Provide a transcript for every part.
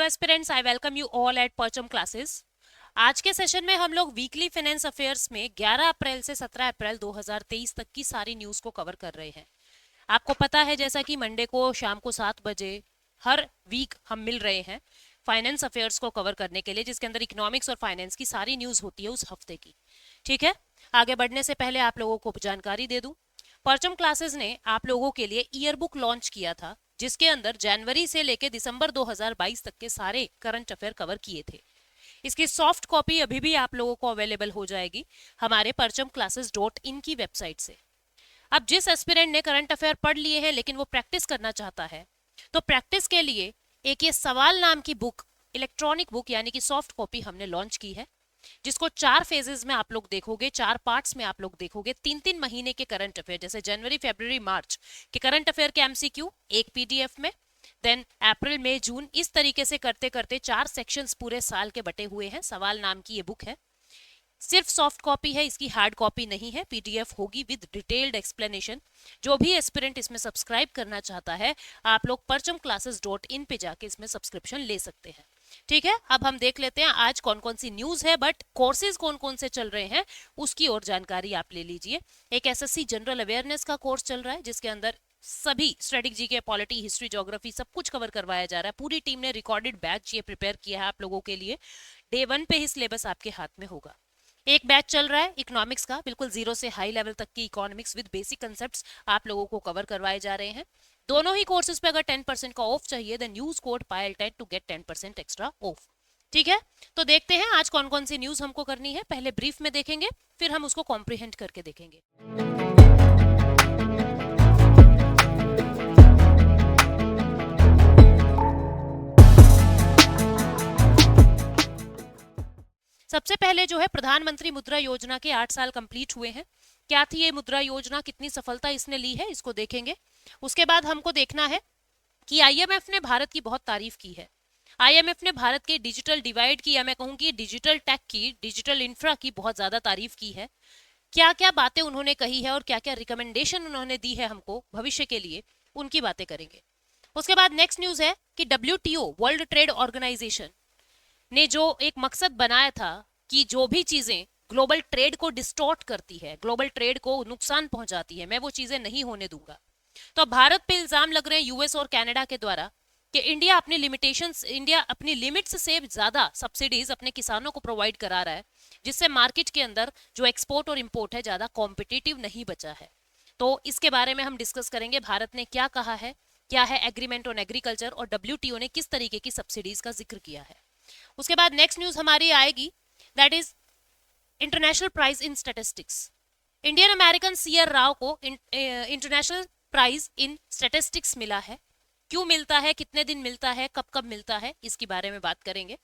Hello aspirants, I welcome you all at परचम classes. आज के सेशन में हम लोग वीकली फाइनेंस अफेयर्स में 11 अप्रैल से 17 अप्रैल 2023 तक की सारी न्यूज़ को कवर कर रहे हैं। आपको पता है जैसा कि मंडे को शाम को 7 बजे हर वीक हम मिल रहे हैं फाइनेंस अफेयर्स को कवर करने के लिए, जिसके अंदर इकोनॉमिक्स और फाइनेंस की सारी न्यूज़ होती है उस हफ्ते की। ठीक है, आगे बढ़ने से पहले आप लोगों को जानकारी दे दूं, परचम क्लासेस ने आप लोगों के लिए ईयर बुक लॉन्च किया था, जिसके अंदर जनवरी से लेकर दिसंबर 2022 तक के सारे करंट अफेयर कवर किए थे। इसकी सॉफ्ट कॉपी अभी भी आप लोगों को अवेलेबल हो जाएगी हमारे perchamclasses.in की वेबसाइट से। अब जिस एस्पिरेंट ने करंट अफेयर पढ़ लिए हैं लेकिन वो प्रैक्टिस करना चाहता है, तो प्रैक्टिस के लिए एक ये सवाल नाम की बुक, इलेक्ट्रॉनिक बुक यानी कि सॉफ्ट कॉपी हमने लॉन्च की है, जिसको 4 फेजेस में आप लोग देखोगे, 4 पार्ट्स में आप लोग देखोगे। 3-3 महीने के करंट अफेयर, जैसे जनवरी फरवरी मार्च के करंट अफेयर के एमसीक्यू एक पीडीएफ में, देन अप्रैल मई जून, इस तरीके से करते करते 4 सेक्शंस पूरे साल के बटे हुए हैं। सवाल नाम की ये बुक है, सिर्फ सॉफ्ट कॉपी है, इसकी हार्ड कॉपी नहीं है, पीडीएफ होगी विद डिटेल्ड एक्सप्लेनेशन। जो भी एस्पिरेंट इसमें सब्सक्राइब करना चाहता है, आप लोग perchamclasses.in पे जाके इसमें सब्सक्रिप्शन ले सकते हैं। ठीक है, अब हम देख लेते हैं आज कौन कौन सी न्यूज है, बट कोर्सेज कौन कौन से चल रहे हैं उसकी और जानकारी आप ले लीजिए। एक एसएससी जनरल अवेयरनेस का कोर्स चल रहा है, जिसके अंदर सभी स्ट्रेटेजी के, पॉलिटी, हिस्ट्री, ज्योग्राफी सब कुछ कवर करवाया जा रहा है। पूरी टीम ने रिकॉर्डेड बैच ये प्रिपेयर किया है आप लोगों के लिए। डे 1 पे ही सिलेबस आपके हाथ में होगा। एक बैच चल रहा है इकोनॉमिक्स का, बिल्कुल जीरो से हाई लेवल तक की इकोनॉमिक्स विद बेसिक कंसेप्ट्स आप लोगों को कवर करवाए जा रहे हैं। दोनों ही कोर्सेज पे अगर 10% का ऑफ चाहिए, then use code PAYL10 to get 10% extra off. ठीक है, तो देखते हैं आज कौन कौन सी न्यूज हमको करनी है। पहले ब्रीफ में देखेंगे, फिर हम उसको कॉम्प्रिहेंड करके देखेंगे। सबसे पहले जो है, प्रधानमंत्री मुद्रा योजना के 8 साल कंप्लीट हुए हैं। क्या थी ये मुद्रा योजना, कितनी सफलता इसने ली है, इसको देखेंगे। उसके बाद हमको देखना है कि आईएमएफ ने भारत की बहुत तारीफ की है। आईएमएफ ने भारत के डिजिटल डिवाइड की, या मैं कहूंगी डिजिटल टेक की, डिजिटल इंफ्रा की बहुत ज्यादा तारीफ की है। क्या क्या बातें उन्होंने कही है और क्या क्या रिकमेंडेशन उन्होंने दी है हमको भविष्य के लिए, उनकी बातें करेंगे। उसके बाद नेक्स्ट न्यूज है कि WTO, वर्ल्ड ट्रेड ऑर्गेनाइजेशन ने जो एक मकसद बनाया था कि जो भी चीजें ग्लोबल ट्रेड को डिस्टॉर्ट करती है, ग्लोबल ट्रेड को नुकसान पहुंचाती है, मैं वो चीजें नहीं होने दूंगा। तो भारत पे इल्जाम लग रहे हैं यूएस और कनाडा के द्वारा कि इंडिया अपनी लिमिट्स से ज्यादा सब्सिडीज अपने किसानों को प्रोवाइड करा रहा है, जिससे मार्केट के अंदर जो एक्सपोर्ट और इंपोर्ट है ज्यादा कॉम्पिटिटिव नहीं बचा है। तो इसके बारे में हम डिस्कस करेंगे, भारत ने क्या कहा है, क्या है एग्रीमेंट ऑन एग्रीकल्चर, और WTO ने किस तरीके की सब्सिडीज का जिक्र किया है। उसके बाद नेक्स्ट न्यूज हमारी आएगी, that is international prize in statistics. Indian American CR Rao को इंटरनेशनल प्राइज इन स्टैटिस्टिक्स मिला है। क्यों मिलता है, कितने दिन मिलता है, कब कब मिलता है, इसके बारे में बात करेंगे।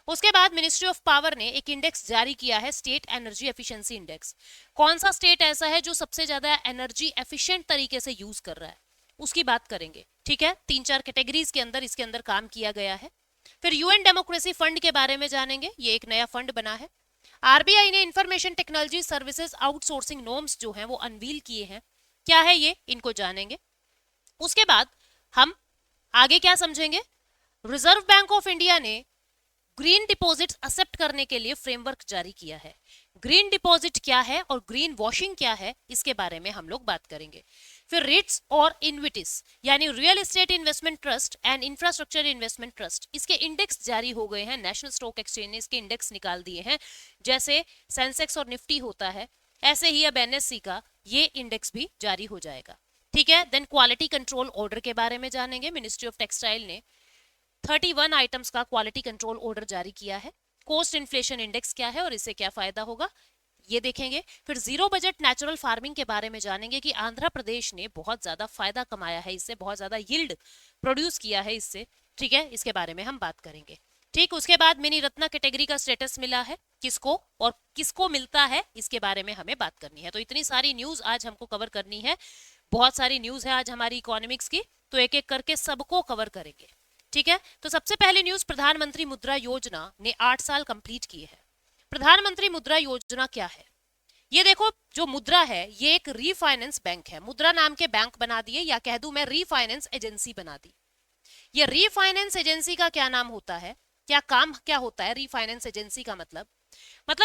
उसके बाद मिनिस्ट्री ऑफ पावर ने एक इंडेक्स जारी किया है, स्टेट एनर्जी एफिशिएंसी इंडेक्स। कौन सा स्टेट ऐसा है जो सबसे ज्यादा एनर्जी एफिशिएंट तरीके से यूज कर रहा है, उसकी बात करेंगे। ठीक है, 3-4 कैटेगरीज के अंदर इसके अंदर काम किया गया है। फिर यूएन डेमोक्रेसी फंड के बारे में जानेंगे, ये एक नया फंड बना है। आरबीआई ने information technology services outsourcing norms जो हैं वो अनवील किए हैं। क्या है ये, इनको जानेंगे। उसके बाद हम आगे क्या समझेंगे, रिजर्व बैंक ऑफ इंडिया ने ग्रीन डिपॉजिट एक्सेप्ट करने के लिए फ्रेमवर्क जारी किया है। ग्रीन डिपॉजिट क्या है और ग्रीन वॉशिंग क्या है, इसके बारे में हम लोग बात करेंगे। फिर रिट्स और इन्विटिस यानी real estate investment trust and infrastructure investment trust, इसके इंडेक्स जारी हो गए हैं। नेशनल स्टॉक एक्सचेंज ने इसके इंडेक्स निकाल दिए हैं। जैसे सेंसेक्स और निफ्टी होता है, ऐसे ही अब एनएससी का ये इंडेक्स भी जारी हो जाएगा। ठीक है, देन क्वालिटी कंट्रोल ऑर्डर के बारे में जानेंगे। मिनिस्ट्री ऑफ टेक्सटाइल ने 31 आइटम्स का क्वालिटी कंट्रोल ऑर्डर जारी किया है। कोस्ट इन्फ्लेशन इंडेक्स क्या है और इससे क्या फायदा होगा, ये देखेंगे। फिर जीरो बजट नेचुरल फार्मिंग के बारे में जानेंगे कि आंध्र प्रदेश ने बहुत ज्यादा फायदा कमाया है इससे, बहुत ज्यादा यील्ड प्रोड्यूस किया है इससे। ठीक है, इसके बारे में हम बात करेंगे। ठीक, उसके बाद मिनी रत्ना कैटेगरी का स्टेटस मिला है किसको और किसको मिलता है, इसके बारे में हमें बात करनी है। तो इतनी सारी न्यूज आज हमको कवर करनी है, बहुत सारी न्यूज है आज हमारी इकोनॉमिक्स की, तो एक एक करके सबको कवर करेंगे। ठीक है, तो सबसे पहली न्यूज, प्रधानमंत्री मुद्रा योजना ने 8 साल कंप्लीट किए हैं। प्रधानमंत्री मुद्रा योजना क्या है, ये देखो। जो मुद्रा है ये एक रीफाइनेंस बैंक है, मुद्रा नाम के बैंक बना दिए, या कह दूं मैं रीफाइनेंस एजेंसी बना दी। ये रीफाइनेंस एजेंसी का क्या नाम होता है, क्या काम क्या होता है रीफाइनेंस एजेंसी का? मतलब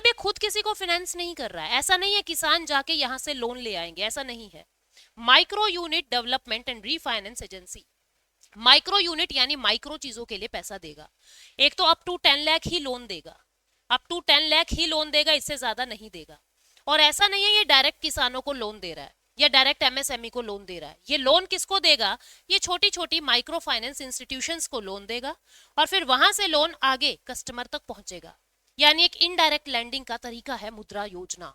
ये खुद किसी को फाइनेंस नहीं कर रहा है। ऐसा नहीं है किसान जाके यहां से लोन ले आएंगे, ऐसा नहीं है। Micro unit development and refinance agency, micro unit यानी माइक्रो चीजों के लिए पैसा देगा। एक तो अप टू 10 लाख ही लोन देगा, अप टू 10 लाख ही लोन देगा, इससे ज्यादा नहीं देगा। और ऐसा नहीं है ये डायरेक्ट किसानों को लोन दे रहा है या डायरेक्ट एमएसएमई को लोन दे रहा है। ये लोन किसको देगा? ये छोटी छोटी माइक्रो फाइनेंस इंस्टीट्यूशंस को लोन देगा और फिर वहां से लोन आगे कस्टमर तक पहुंचेगा। यानी एक इनडायरेक्ट लैंडिंग का तरीका है मुद्रा योजना।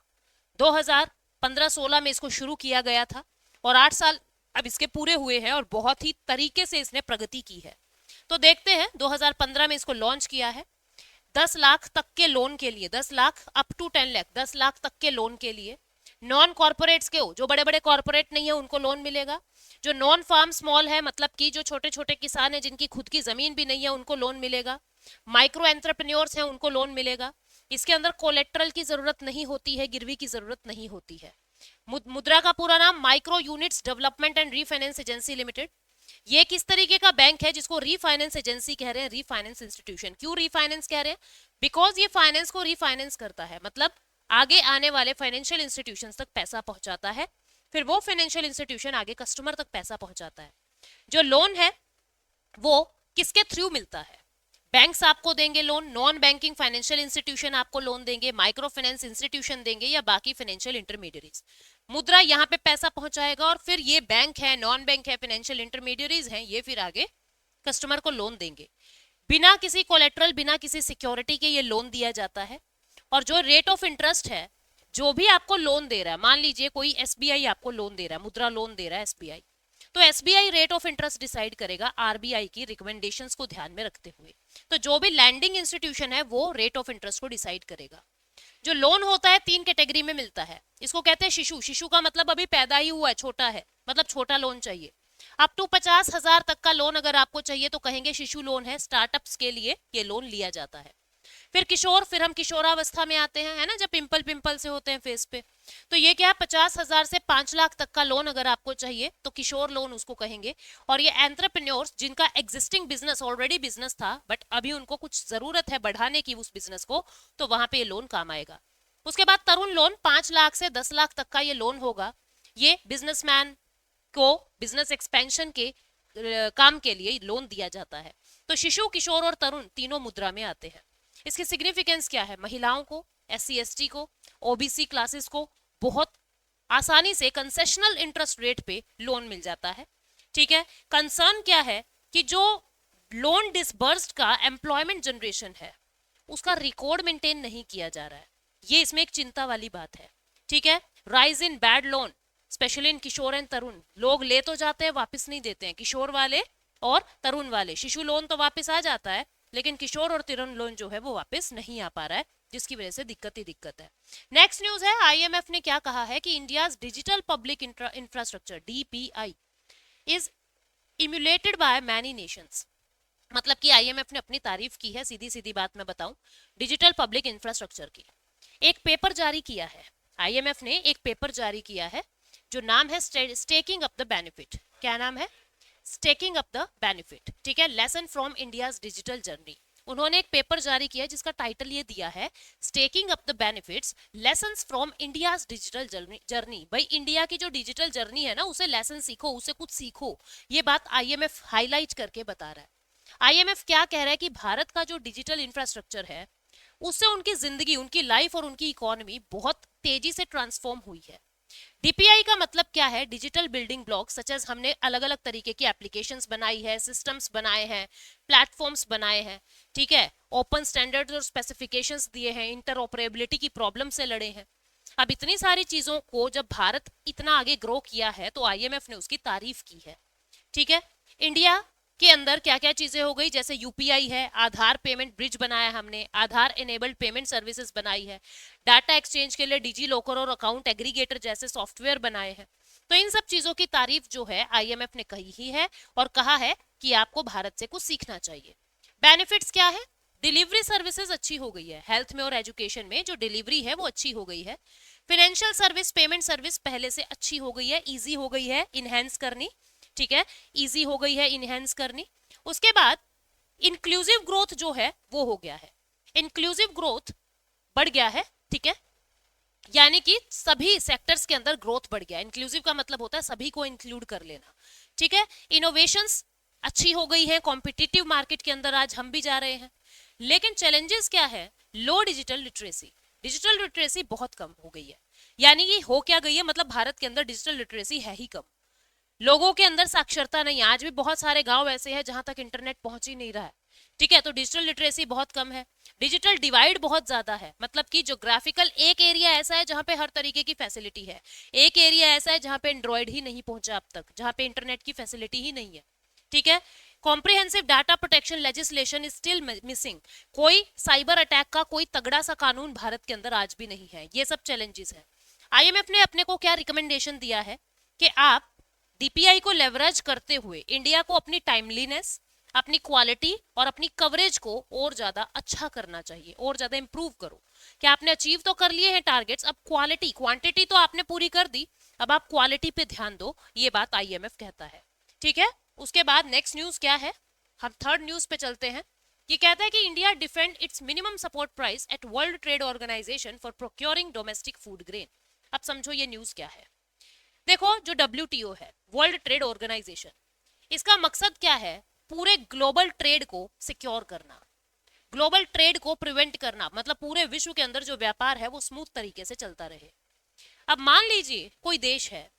2015-16 में इसको शुरू किया गया था और 8 साल अब इसके पूरे हुए हैं और बहुत ही तरीके से इसने प्रगति की है। तो देखते हैं, 2015 में इसको लॉन्च किया है। 10 लाख तक के लोन के लिए, 10 लाख अप टू 10 लाख, 10 लाख तक के लोन के लिए नॉन कॉर्पोरेट्स के हो, जो बड़े बड़े कॉर्पोरेट नहीं है उनको लोन मिलेगा। जो नॉन फार्म स्मॉल है, मतलब कि जो छोटे छोटे किसान है जिनकी खुद की जमीन भी नहीं है, उनको लोन मिलेगा। माइक्रो एंटरप्रेन्योर्स हैं, उनको लोन मिलेगा। इसके अंदर कोलेट्रल की जरूरत नहीं होती है, गिरवी की जरूरत नहीं होती है। मुद्रा का पूरा नाम micro units development and refinance agency limited. ये किस तरीके का बैंक है जिसको रीफाइनेंस एजेंसी कह रहे हैं, रीफाइनेंस इंस्टीट्यूशन? क्यों रीफाइनेंस कह रहे हैं? बिकॉज ये फाइनेंस को रीफाइनेंस करता है, मतलब आगे आने वाले फाइनेंशियल इंस्टीट्यूशंस तक पैसा पहुंचाता है, फिर वो फाइनेंशियल इंस्टीट्यूशन आगे कस्टमर तक पैसा पहुंचाता है। जो लोन है वो किसके थ्रू मिलता है? बैंक्स आपको देंगे loan, non banking financial institution आपको लोन देंगे, माइक्रो फाइनेंस इंस्टीट्यूशन देंगे या बाकी फाइनेंशियल इंटरमीडियरीज। मुद्रा यहाँ पे पैसा पहुंचाएगा और फिर ये बैंक है, नॉन बैंक है, फाइनेंशियल इंटरमीडियरीज हैं, ये फिर आगे कस्टमर को लोन देंगे। बिना किसी कोलेट्रल, बिना किसी सिक्योरिटी के ये लोन दिया जाता है। और जो रेट ऑफ इंटरेस्ट है, जो भी आपको लोन दे रहा है, मान लीजिए कोई एसबीआई आपको लोन दे रहा है, मुद्रा लोन दे रहा है एसबीआई, तो SBI rate of interest decide करेगा आरबीआई की रिकमेंडेशंस को ध्यान में रखते हुए। तो जो भी लैंडिंग इंस्टीट्यूशन है वो रेट ऑफ इंटरेस्ट को डिसाइड करेगा। जो लोन होता है 3 कैटेगरी में मिलता है। इसको कहते हैं शिशु। शिशु का मतलब अभी पैदा ही हुआ है, छोटा है, मतलब छोटा लोन चाहिए। अप टू 50,000 तक का लोन अगर आपको चाहिए तो कहेंगे शिशु लोन है। स्टार्टअप्स के लिए ये लोन लिया जाता है। फिर किशोर, फिर हम किशोरावस्था में आते हैं, है ना, जब पिंपल पिंपल से होते हैं फेस पे, तो ये क्या है, 50,000 से 5 लाख तक का लोन अगर आपको चाहिए तो किशोर लोन उसको कहेंगे। और ये एंटरप्रेन्योर्स जिनका एग्जिस्टिंग बिजनेस, ऑलरेडी बिजनेस था बट अभी उनको कुछ जरूरत है बढ़ाने की उस बिजनेस को, तो वहां पे ये लोन काम आएगा। उसके बाद तरुण लोन, 5 लाख से 10 लाख तक का ये लोन होगा। ये बिजनेसमैन को बिजनेस एक्सपेंशन के काम के लिए लोन दिया जाता है। तो शिशु, किशोर और तरुण तीनों मुद्रा में आते हैं। इसकी सिग्निफिकेंस क्या है? महिलाओं को, एससी एसटी को, ओबीसी क्लासेस को बहुत आसानी से कंसेशनल इंटरेस्ट रेट पे लोन मिल जाता है। ठीक है। कंसर्न क्या है कि जो लोन डिसबर्स्ड का एम्प्लॉयमेंट जनरेशन है उसका रिकॉर्ड मेंटेन नहीं किया जा रहा है। ये इसमें एक चिंता वाली बात है। ठीक है। Rise in bad loan specially in Kishore and Tarun. लोग ले तो जाते हैं, वापस नहीं देते हैं, किशोर वाले और तरुण वाले। शिशु लोन तो वापस आ जाता है लेकिन किशोर और तरुण लोन जो है वो वापस नहीं आ पा रहा है, जिसकी वजह से दिक्कत ही दिक्कत है। नेक्स्ट न्यूज है, आईएमएफ ने क्या कहा है कि India's digital public infrastructure DPI is emulated by many nations. मतलब कि आईएमएफ ने अपनी तारीफ की है, सीधी सीधी बात मैं बताऊं, डिजिटल पब्लिक इंफ्रास्ट्रक्चर की। एक पेपर जारी किया है, आईएमएफ ने एक पेपर जारी किया है जो नाम है स्टेकिंग अप द बेनिफिट। क्या नाम है? Staking up the benefit. ठीक है। Lesson from India's digital journey. उन्होंने एक पेपर जारी किया जिसका टाइटल ये दिया है, staking up the benefits lessons from India's digital journey. भाई इंडिया की जो डिजिटल जर्नी है ना, उसे लेसन सीखो, उसे कुछ सीखो। ये बात आईएमएफ हाईलाइट करके बता रहा है। आईएमएफ क्या कह रहा है कि भारत का जो डिजिटल इंफ्रास्ट्रक्चर है उससे उनकी जिंदगी, उनकी लाइफ और उनकी इकोनॉमी बहुत तेजी से ट्रांसफॉर्म हुई है। डीपीआई का मतलब क्या है? Digital building block such as हमने अलग अलग तरीके की एप्लीकेशंस बनाई है, सिस्टम्स बनाए हैं, प्लेटफॉर्म्स बनाए हैं। ठीक है। ओपन स्टैंडर्ड्स और स्पेसिफिकेशंस दिए हैं, इंटरऑपरेबिलिटी की प्रॉब्लम से लड़े हैं। अब इतनी सारी चीजों को जब भारत इतना आगे ग्रो किया है तो आईएमएफ ने उसकी तारीफ की है। ठीक है। इंडिया के अंदर क्या क्या चीजें हो गई, जैसे यूपीआई है, आधार पेमेंट ब्रिज बनाया हमने, आधार इनेबल्ड पेमेंट सर्विसेज बनाई है, डाटा एक्सचेंज के लिए डिजी लॉकर और अकाउंट एग्रीगेटर जैसे सॉफ्टवेयर बनाए हैं। तो इन सब चीजों की तारीफ जो है आईएमएफ ने कही ही है और कहा है कि आपको भारत से कुछ सीखना चाहिए। बेनिफिट्स क्या है? डिलीवरी सर्विसेज अच्छी हो गई है, हेल्थ में और एजुकेशन में जो डिलीवरी है वो अच्छी हो गई है। फाइनेंशियल सर्विस, पेमेंट सर्विस पहले से अच्छी हो गई है, इजी हो गई है इनहेंस करनी। ठीक है। इजी हो गई है इनहेंस करनी। उसके बाद इंक्लूसिव ग्रोथ जो है वो हो गया है, इंक्लूसिव ग्रोथ बढ़ गया है, ठीक है, यानी कि सभी सेक्टर्स के अंदर ग्रोथ बढ़ गया। इंक्लूसिव का मतलब होता है सभी को इंक्लूड कर लेना, ठीक है। इनोवेशंस अच्छी हो गई है, कॉम्पिटिटिव मार्केट के अंदर आज हम भी जा रहे हैं। लेकिन चैलेंजेस क्या है, लो डिजिटल लिटरेसी, डिजिटल लिटरेसी बहुत कम हो गई है। यानी कि हो क्या गई है, मतलब भारत के अंदर डिजिटल लिटरेसी है ही कम, लोगों के अंदर साक्षरता नहीं है। आज भी बहुत सारे गांव ऐसे हैं जहां तक इंटरनेट पहुंच ही नहीं रहा है, ठीक है। तो डिजिटल लिटरेसी बहुत कम है, डिजिटल डिवाइड बहुत ज्यादा है, मतलब कि जोग्राफिकल एक एरिया ऐसा है जहां पे हर तरीके की फैसिलिटी है, एक एरिया ऐसा है जहां पे एंड्रॉइड ही नहीं पहुंचा अब तक, जहां पे इंटरनेट की फैसिलिटी ही नहीं है, ठीक है। Comprehensive data protection legislation is still missing, कोई साइबर अटैक का कोई तगड़ा सा कानून भारत के अंदर आज भी नहीं है। ये सब चैलेंजेस है। आईएमएफ ने अपने को क्या रिकमेंडेशन दिया है कि आप डीपीआई को लेवरेज करते हुए इंडिया को अपनी टाइमलीनेस, अपनी क्वालिटी और अपनी कवरेज को और ज्यादा अच्छा करना चाहिए, और ज्यादा इंप्रूव करो। क्या आपने अचीव तो कर लिए हैं टारगेट्स, अब क्वालिटी क्वांटिटी तो आपने पूरी कर दी, अब आप क्वालिटी पे ध्यान दो, ये बात आईएमएफ कहता है, ठीक है। उसके बाद नेक्स्ट न्यूज क्या है, हम थर्ड न्यूज पे चलते हैं। ये कहता है कि India defend its minimum support price at World Trade Organization for procuring domestic food grain. अब समझो ये न्यूज क्या है। देखो, जो WTO है, वर्ल्ड ट्रेड ऑर्गेनाइजेशन, इसका मकसद क्या है, पूरे ग्लोबल ट्रेड को सिक्योर करना, ग्लोबल ट्रेड को प्रिवेंट करना, मतलब पूरे विश्व के अंदर जो व्यापार है वो स्मूथ तरीके से चलता रहे। अब मान लीजिए कोई देश है,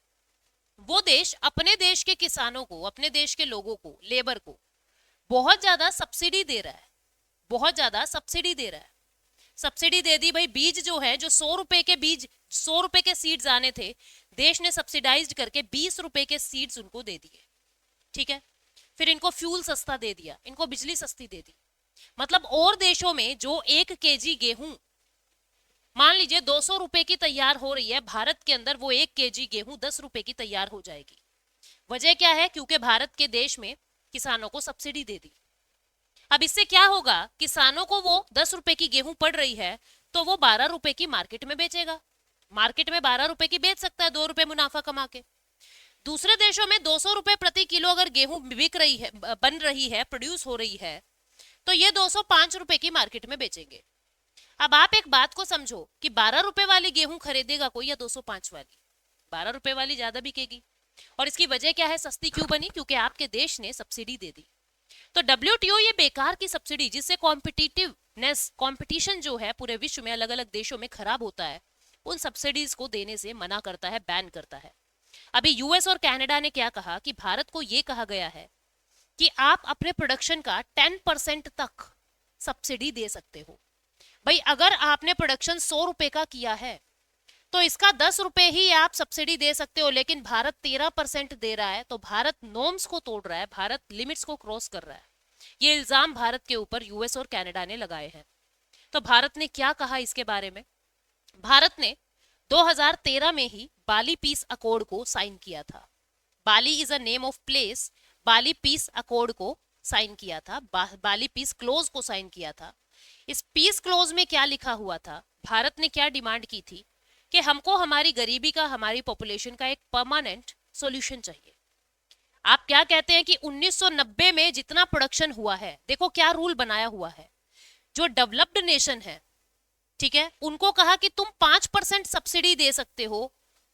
वो देश अपने देश के किसानों को, अपने देश के लोगों को, लेबर को बहुत ज्यादा सब्सिडी दे रहा है, बहुत ज्यादा सब्सिडी दे रहा है। सब्सिडी दे दी भाई, बीज जो है, जो 100 रुपए के बीज, 100 रुपए के सीड्स आने थे, देश ने सब्सिडाइज करके 20 रुपए के सीड्स उनको दे दिए, ठीक है। फिर इनको फ्यूल सस्ता दे दिया, इनको बिजली सस्ती दे दी। मतलब और देशों में जो 1 केजी गेहूं मान लीजिए 200 रुपए की तैयार हो रही है, भारत के अंदर वो 1 केजी गेहूं 10 रुपए की तैयार हो जाएगी। वजह क्या है, क्योंकि भारत के देश में किसानों को सब्सिडी दे दी। अब इससे क्या होगा, किसानों को वो 10 रुपए की गेहूं पड़ रही है तो वो 12 रुपए की मार्केट में बेचेगा, मार्केट में 12 रुपए की बेच सकता है 2 रुपए मुनाफा कमा के। दूसरे देशों में 200 रुपए प्रति किलो अगर गेहूं बिक रही है, बन रही है, प्रोड्यूस हो रही है, तो ये 205 रुपए की मार्केट में बेचेंगे। अब आप एक बात को समझो कि 12 रुपए वाली गेहूं खरीदेगा कोई या 205 वाली, 12 रुपए वाली ज्यादा बिकेगी। और इसकी वजह क्या है, सस्ती क्यों बनी, क्योंकि आपके देश ने सब्सिडी दे दी। तो WTO ये बेकार की सब्सिडी, जिससे कॉम्पिटिटिवनेस, कंपटीशन जो है पूरे विश्व में अलग अलग देशों में खराब होता है, उन सब्सिडीज को देने से मना करता है, बैन करता है। अभी यूएस और कनाडा ने क्या कहा कि भारत को ये कहा गया है कि आप अपने प्रोडक्शन का 10% तक सब्सिडी दे सकते हो। भाई अगर आपने प्रोडक्शन 100 रुपए का किया है तो इसका 10 रुपए ही आप सब्सिडी दे सकते हो, लेकिन भारत 13% दे रहा है, तो भारत नॉर्म्स को तोड़ रहा है, भारत लिमिट्स को क्रॉस कर रहा है। ये इल्जाम भारत के ऊपर यूएस और कनाडा ने लगाए हैं। तो भारत ने क्या कहा इसके बारे में, भारत ने 2013 में ही बाली पीस अकॉर्ड को साइन किया था। Bali is a name of place, Bali peace accord को साइन किया था, बाली पीस क्लोज को साइन किया था। इस पीस क्लोज में क्या लिखा हुआ था, भारत ने क्या डिमांड की थी कि हमको हमारी गरीबी का, हमारी पॉपुलेशन का एक परमानेंट सॉल्यूशन चाहिए। आप क्या कहते हैं कि 1990 में जितना प्रोडक्शन हुआ है, देखो क्या रूल बनाया हुआ है, जो डेवलप्ड नेशन है, ठीक है, उनको कहा कि तुम 5% सब्सिडी दे सकते हो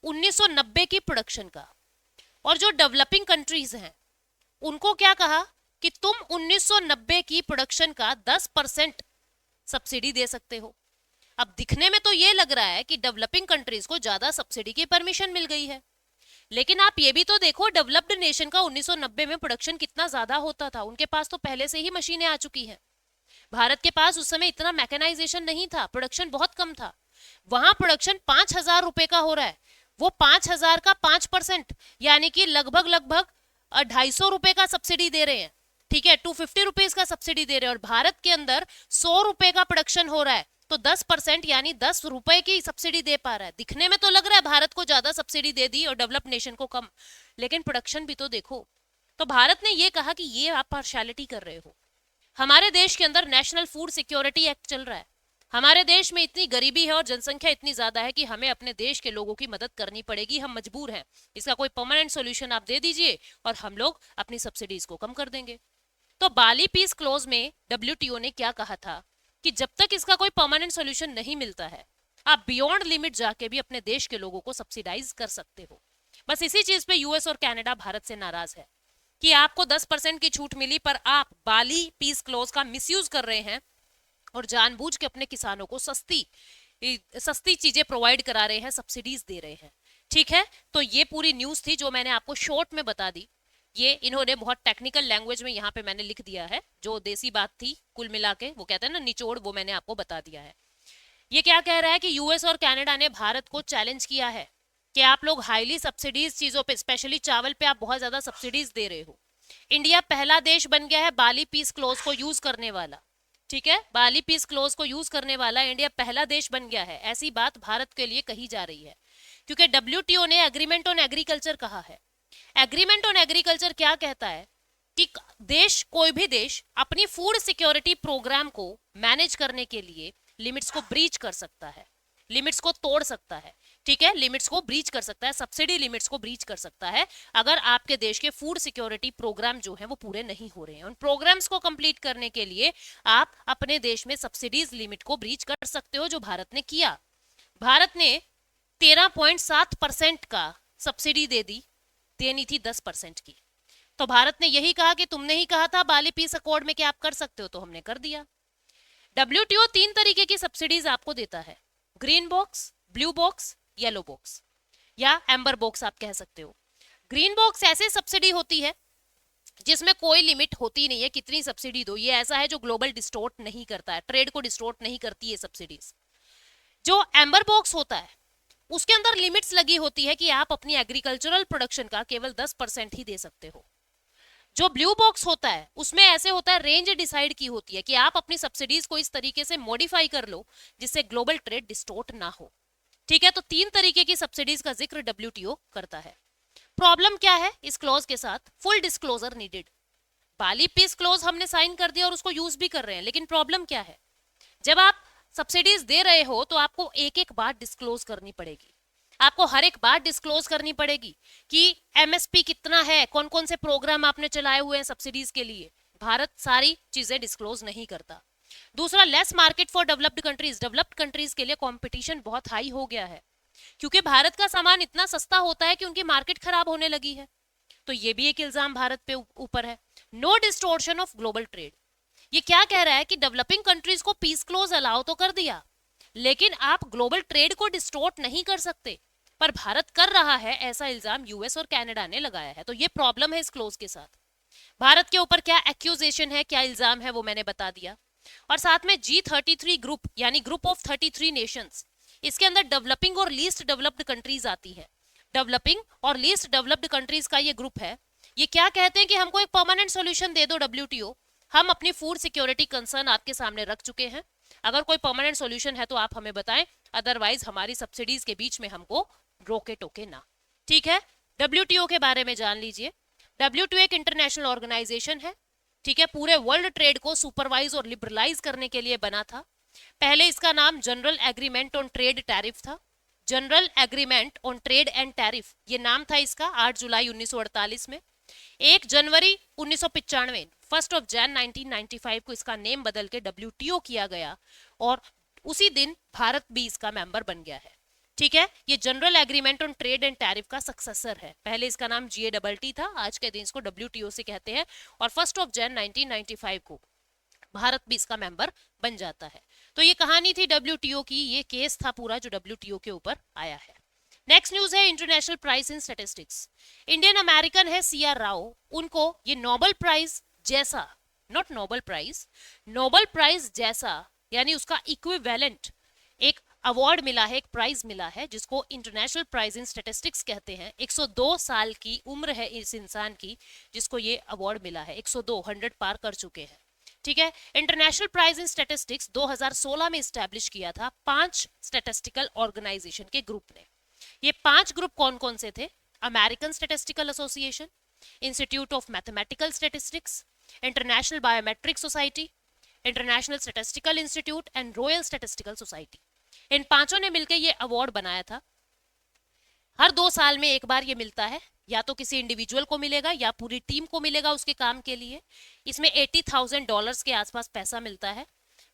1990 की प्रोडक्शन का, और जो डेवलपिंग कंट्रीज हैं उनको क्या कहा कि तुम 1990 की प्रोडक्शन का 10% सब्सिडी दे सकते हो। अब दिखने में तो ये लग रहा है कि डेवलपिंग कंट्रीज को ज्यादा सब्सिडी की परमिशन मिल गई है, लेकिन आप ये भी तो देखो डेवलप्ड नेशन का 1990 में प्रोडक्शन कितना ज्यादा होता था, उनके पास तो पहले से ही मशीनें आ चुकी हैं। भारत के पास उस समय इतना मैकेनाइजेशन नहीं था, प्रोडक्शन बहुत कम था। वहां प्रोडक्शन 5,000 रुपए का हो रहा है, वो 5,000 का 5% यानी कि लगभग 250 रुपए का सब्सिडी दे रहे हैं, ठीक है, 250 रुपीज का सब्सिडी दे रहे हैं। और भारत के अंदर 100 रुपए का प्रोडक्शन हो रहा है, तो 10% यानी 10 रुपए की सब्सिडी दे पा रहा है। दिखने में तो लग रहा है भारत को ज्यादा सब्सिडी दे दी और डेवलप्ड नेशन को कम, लेकिन प्रोडक्शन भी तो देखो। तो भारत ने ये कहा कि ये आप पार्शियलिटी कर रहे हो। हमारे देश के अंदर नेशनल फूड सिक्योरिटी एक्ट चल रहा है, हमारे देश में इतनी गरीबी है और जनसंख्या इतनी ज्यादा है कि हमें अपने देश के लोगों की मदद करनी पड़ेगी, हम मजबूर हैं। इसका कोई परमानेंट सॉल्यूशन आप दे दीजिए और हम लोग अपनी सब्सिडीज को कम कर देंगे। तो बाली पीस क्लोज में डब्ल्यूटीओ ने क्या कहा था कि जब तक इसका कोई परमानेंट सोल्यूशन नहीं मिलता है, आप बियॉन्ड लिमिट जाके भी अपने देश के लोगों को सब्सिडाइज कर सकते हो। बस इसी चीज पे यूएस और कनाडा भारत से नाराज है कि आपको 10% की छूट मिली, पर आप बाली पीस क्लोज का मिसयूज कर रहे हैं और जानबूझ के अपने किसानों को सस्ती चीजें प्रोवाइड करा रहे हैं, सब्सिडीज दे रहे हैं। ठीक है, तो ये पूरी न्यूज थी जो मैंने आपको शॉर्ट में बता दी। ये इन्होंने बहुत टेक्निकल लैंग्वेज में यहाँ पे मैंने लिख दिया है, जो देसी बात थी कुल मिला के, वो कहते हैं ना निचोड़, वो मैंने आपको बता दिया है। ये क्या कह रहा है कि यूएस और कनाडा ने भारत को चैलेंज किया है कि आप लोग हाईली सब्सिडीज चीजों पे, स्पेशली चावल पे आप बहुत ज्यादा सब्सिडीज दे रहे हो। इंडिया पहला देश बन गया है बाली पीस क्लोज को यूज करने वाला। ठीक है, बाली पीस क्लोज को यूज करने वाला इंडिया पहला देश बन गया है, ऐसी बात भारत के लिए कही जा रही है, क्योंकि डब्ल्यूटीओ ने एग्रीमेंट ऑन एग्रीकल्चर कहा है। एग्रीमेंट ऑन एग्रीकल्चर क्या कहता है कि देश, कोई भी देश अपनी फूड सिक्योरिटी प्रोग्राम को मैनेज करने के लिए लिमिट्स को ब्रीच कर सकता है, लिमिट्स को तोड़ सकता है। ठीक है, लिमिट्स को ब्रीच कर सकता है, सब्सिडी लिमिट्स को ब्रीच कर सकता है अगर आपके देश के फूड सिक्योरिटी प्रोग्राम जो है वो पूरे नहीं हो रहे हैं। उन प्रोग्राम्स को कंप्लीट करने के लिए आप अपने देश में सब्सिडीज लिमिट को ब्रीच कर सकते हो, जो भारत ने किया। भारत ने 13.7% का सब्सिडी देनी थी 10% की। तो भारत ने यही कहा कि तुमने ही कहा था बाली पीस अकॉर्ड में कि आप कर सकते हो, तो हमने कर दिया। डब्ल्यूटीओ 3 तरीके की सब्सिडीज आपको देता है, green box, blue box, yellow box या एम्बर बॉक्स आप कह सकते हो। ग्रीन बॉक्स ऐसे सब्सिडी होती है जिसमें कोई लिमिट होती नहीं है कितनी सब्सिडी दो। ये ऐसा है जो ग्लोबल डिस्टोर्ट नहीं करता है, ट्रेड को डिस्टोर्ट नहीं करती है सब्सिडीज। जो एम्बर बॉक्स होता है उसके अंदर लिमिट्स लगी होती है कि आप अपनी एग्रीकल्चरल प्रोडक्शन का केवल 10% ही दे सकते हो। जो ब्लू बॉक्स होता है उसमें ऐसे होता है, रेंज डिसाइड की होती है कि आप अपनी सब्सिडीज को इस तरीके से मॉडिफाई कर लो जिससे ग्लोबल ट्रेड डिस्टोर्ट ना हो। ठीक है, तो 3 तरीके की सब्सिडीज का जिक्र डब्ल्यूटीओ करता है। प्रॉब्लम क्या है इस क्लॉज के साथ? Full disclosure needed. Bali peace clause हमने साइन कर दिया और उसको यूज भी कर रहे हैं, लेकिन प्रॉब्लम क्या है, जब आप सब्सिडीज दे रहे हो तो आपको एक एक बात डिस्क्लोज करनी पड़ेगी। आपको हर एक बात डिस्क्लोज करनी पड़ेगी कि एमएसपी कितना है, कौन कौन से प्रोग्राम आपने चलाए हुए हैं सब्सिडीज के लिए। भारत सारी चीजें डिस्क्लोज नहीं करता। दूसरा, less market for developed countries. Developed countries के लिए कंपटीशन बहुत हाई हो गया है, क्योंकि भारत का सामान इतना सस्ता होता है कि उनकी मार्केट खराब होने लगी है। तो ये भी एक इल्जाम भारत पे ऊपर है। No distortion of global trade. ये क्या कह रहा है कि डेवलपिंग कंट्रीज को पीस क्लोज अलाउ तो कर दिया, लेकिन आप ग्लोबल ट्रेड को डिस्टोर्ट नहीं कर सकते। पर भारत कर रहा है, ऐसा इल्जाम यूएस और कनाडा ने लगाया है। तो ये प्रॉब्लम है इस क्लोज के साथ। भारत के ऊपर क्या एक्यूजेशन है, क्या इल्जाम है, वो मैंने बता दिया। और साथ में G33 ग्रुप यानी ग्रुप ऑफ 33 नेशंस, इसके अंदर डेवलपिंग और लीस्ट डेवलप्ड कंट्रीज आती है। डेवलपिंग और लीस्ट डेवलप्ड कंट्रीज का ये ग्रुप है। ये क्या कहते हैं कि हमको एक परमानेंट सॉल्यूशन दे दो डब्ल्यूटीओ, हम अपनी फूड सिक्योरिटी कंसर्न आपके सामने रख चुके हैं, अगर कोई परमानेंट सॉल्यूशन है तो आप हमें बताएं, अदरवाइज हमारी सब्सिडीज के बीच में हमको रोके टोके ना। ठीक है, डब्ल्यूटीओ के बारे में जान लीजिए। डब्ल्यूटीओ एक इंटरनेशनल ऑर्गेनाइजेशन है। ठीक है, पूरे वर्ल्ड ट्रेड को सुपरवाइज और लिबरलाइज करने के लिए बना था। पहले इसका नाम general agreement on trade tariff था। General agreement on trade and tariff ये नाम था इसका। 8 जुलाई 1948 में, 1 जनवरी 1995, 1 जनवरी 1995 को इसका नेम बदल के डब्ल्यूटीओ किया गया और उसी दिन भारत भी इसका मेंबर बन गया है। ठीक है, ये general agreement on trade and tariff का सक्सेसर है। पहले इसका नाम GATT था, आज के दिन इसको WTO से कहते हैं। और 1 जनवरी 1995 को भारत भी इसका मेंबर बन जाता है। तो ये कहानी थी WTO की, ये केस था पूरा जो WTO के ऊपर आया है। नेक्स्ट न्यूज है international price in statistics. Indian American है CR राव, उनको ये नोबेल प्राइज जैसा, not Nobel prize, Nobel prize जैसा यानी उसका इक्विवेलेंट एक अवार्ड मिला है, एक प्राइज मिला है जिसको इंटरनेशनल प्राइज इन स्टैटिस्टिक्स कहते हैं। 102 साल की उम्र है इस इंसान की जिसको ये अवार्ड मिला है। 102, 100 पार कर चुके हैं। ठीक है, इंटरनेशनल प्राइज इन स्टैटिस्टिक्स 2016 में स्टैब्लिश किया था 5 स्टैटिस्टिकल ऑर्गेनाइजेशन के ग्रुप ने। ये 5 ग्रुप कौन कौन से थे? American statistical association, institute of mathematical statistics, international biometric society, international statistical institute and royal statistical society. इन 5 ने मिलकर ये अवार्ड बनाया था। हर 2 साल में एक बार ये मिलता है, या तो किसी इंडिविजुअल को मिलेगा या पूरी टीम को मिलेगा उसके काम के लिए। इसमें $80,000 के आसपास पैसा मिलता है।